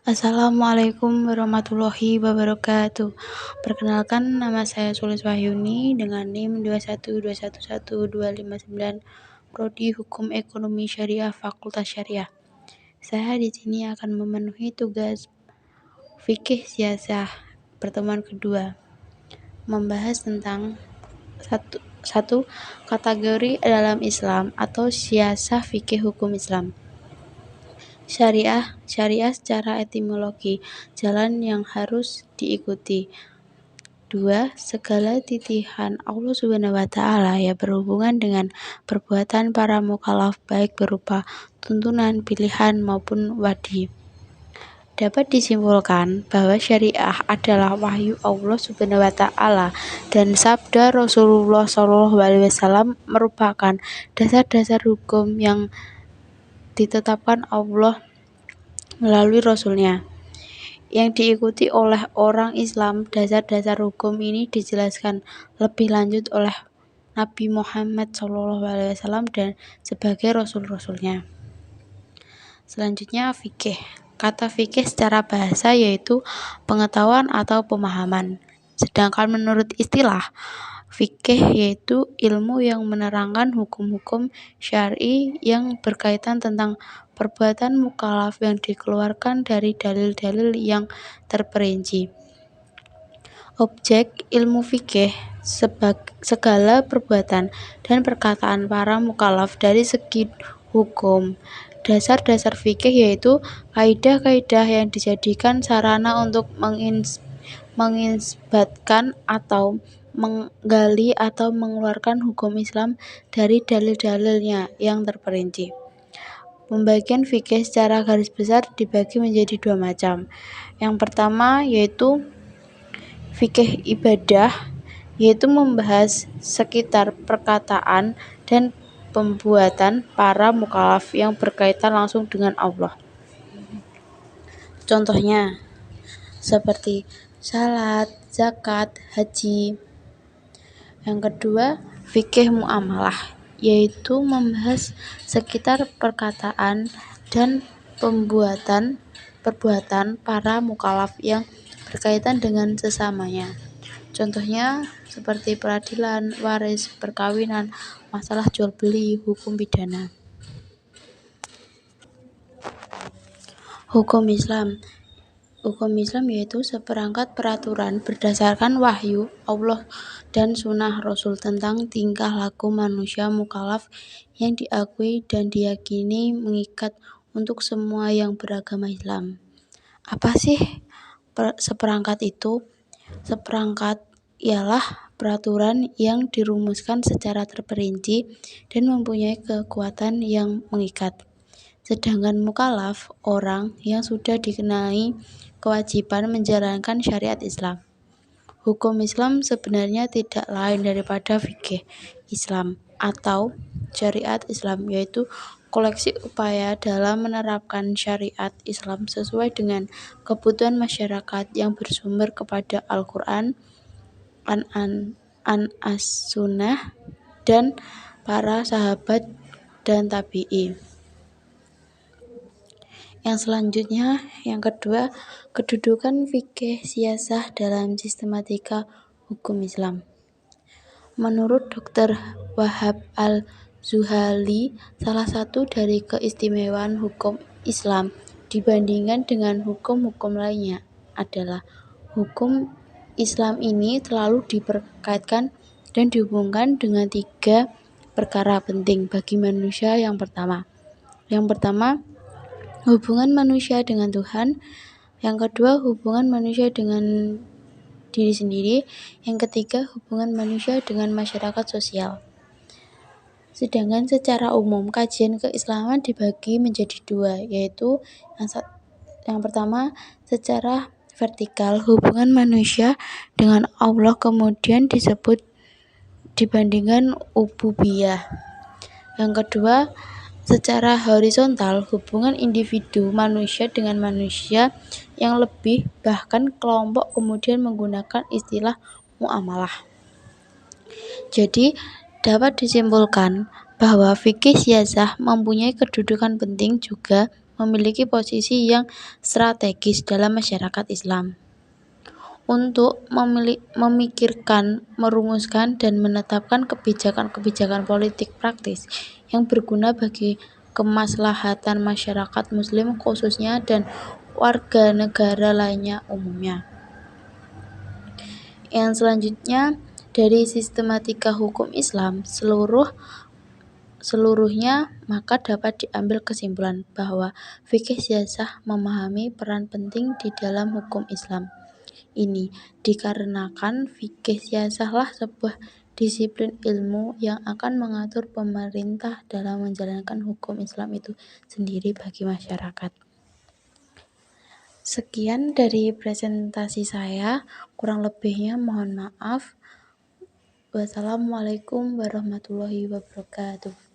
Assalamualaikum warahmatullahi wabarakatuh. Perkenalkan, nama saya Sulis Wahyuni dengan NIM 212111259, Prodi Hukum Ekonomi Syariah Fakultas Syariah. Saya di sini akan memenuhi tugas fikih siasah pertemuan kedua, membahas tentang satu kategori dalam Islam atau siasah fikih hukum Islam. Syariah secara etimologi, jalan yang harus diikuti. 2. Segala titihan Allah Subhanahu wa Ta'ala yang berhubungan dengan perbuatan para mukallaf, baik berupa tuntunan, pilihan maupun wadi. Dapat disimpulkan bahwa syariah adalah wahyu Allah Subhanahu wa Ta'ala dan sabda Rasulullah SAW merupakan dasar-dasar hukum yang ditetapkan Allah melalui Rasul-Nya, yang diikuti oleh orang Islam. Dasar-dasar hukum ini dijelaskan lebih lanjut oleh Nabi Muhammad SAW dan sebagai Rasul-Rasulnya. Selanjutnya, fikih. Kata fikih secara bahasa yaitu pengetahuan atau pemahaman. Sedangkan menurut istilah, fikih yaitu ilmu yang menerangkan hukum-hukum syar'i yang berkaitan tentang perbuatan mukallaf yang dikeluarkan dari dalil-dalil yang terperinci. Objek ilmu fikih segala perbuatan dan perkataan para mukallaf dari segi hukum. Dasar-dasar fikih yaitu kaidah-kaidah yang dijadikan sarana untuk mengisbatkan atau menggali atau mengeluarkan hukum Islam dari dalil-dalilnya yang terperinci. Pembagian fikih secara garis besar dibagi menjadi dua macam. Yang pertama yaitu fikih ibadah, yaitu membahas sekitar perkataan dan pembuatan para mukallaf yang berkaitan langsung dengan Allah. Contohnya seperti salat, zakat, haji. Yang kedua, fikih muamalah, yaitu membahas sekitar perkataan dan perbuatan para mukallaf yang berkaitan dengan sesamanya. Contohnya seperti peradilan, waris, perkawinan, masalah jual beli, hukum pidana. Hukum Islam yaitu seperangkat peraturan berdasarkan wahyu Allah dan sunnah Rasul tentang tingkah laku manusia mukallaf yang diakui dan diyakini mengikat untuk semua yang beragama Islam. Apa sih seperangkat itu? Seperangkat ialah peraturan yang dirumuskan secara terperinci dan mempunyai kekuatan yang mengikat. Sedangkan mukallaf, orang yang sudah dikenai kewajiban menjalankan syariat Islam. Hukum Islam sebenarnya tidak lain daripada fikih Islam atau syariat Islam, yaitu koleksi upaya dalam menerapkan syariat Islam sesuai dengan kebutuhan masyarakat yang bersumber kepada Al-Quran, As-Sunnah, dan para sahabat dan tabi'i. Yang selanjutnya, yang kedua, kedudukan fikih siasah dalam sistematika hukum Islam. Menurut Dr. Wahab Al-Zuhali, salah satu dari keistimewaan hukum Islam dibandingkan dengan hukum-hukum lainnya adalah hukum Islam ini selalu diperkaitkan dan dihubungkan dengan tiga perkara penting bagi manusia. Yang pertama, hubungan manusia dengan Tuhan. Yang kedua, hubungan manusia dengan diri sendiri. Yang ketiga, hubungan manusia dengan masyarakat sosial. Sedangkan secara umum, kajian keislaman dibagi menjadi dua, yaitu yang pertama, secara vertikal, hubungan manusia dengan Allah, kemudian disebut dibandingkan ububiyah. Yang kedua, secara horizontal, hubungan individu manusia dengan manusia yang lebih, bahkan kelompok, kemudian menggunakan istilah muamalah. Jadi, dapat disimpulkan bahwa fikih siasah mempunyai kedudukan penting juga memiliki posisi yang strategis dalam masyarakat Islam. Untuk memikirkan, merumuskan, dan menetapkan kebijakan-kebijakan politik praktis yang berguna bagi kemaslahatan masyarakat Muslim khususnya dan warga negara lainnya umumnya. Yang selanjutnya, dari sistematika hukum Islam seluruhnya, maka dapat diambil kesimpulan bahwa fikih siyasah memahami peran penting di dalam hukum Islam. Ini dikarenakan fikih siyasahlah sebuah disiplin ilmu yang akan mengatur pemerintah dalam menjalankan hukum Islam itu sendiri bagi masyarakat. Sekian dari presentasi saya, kurang lebihnya mohon maaf. Wassalamualaikum warahmatullahi wabarakatuh.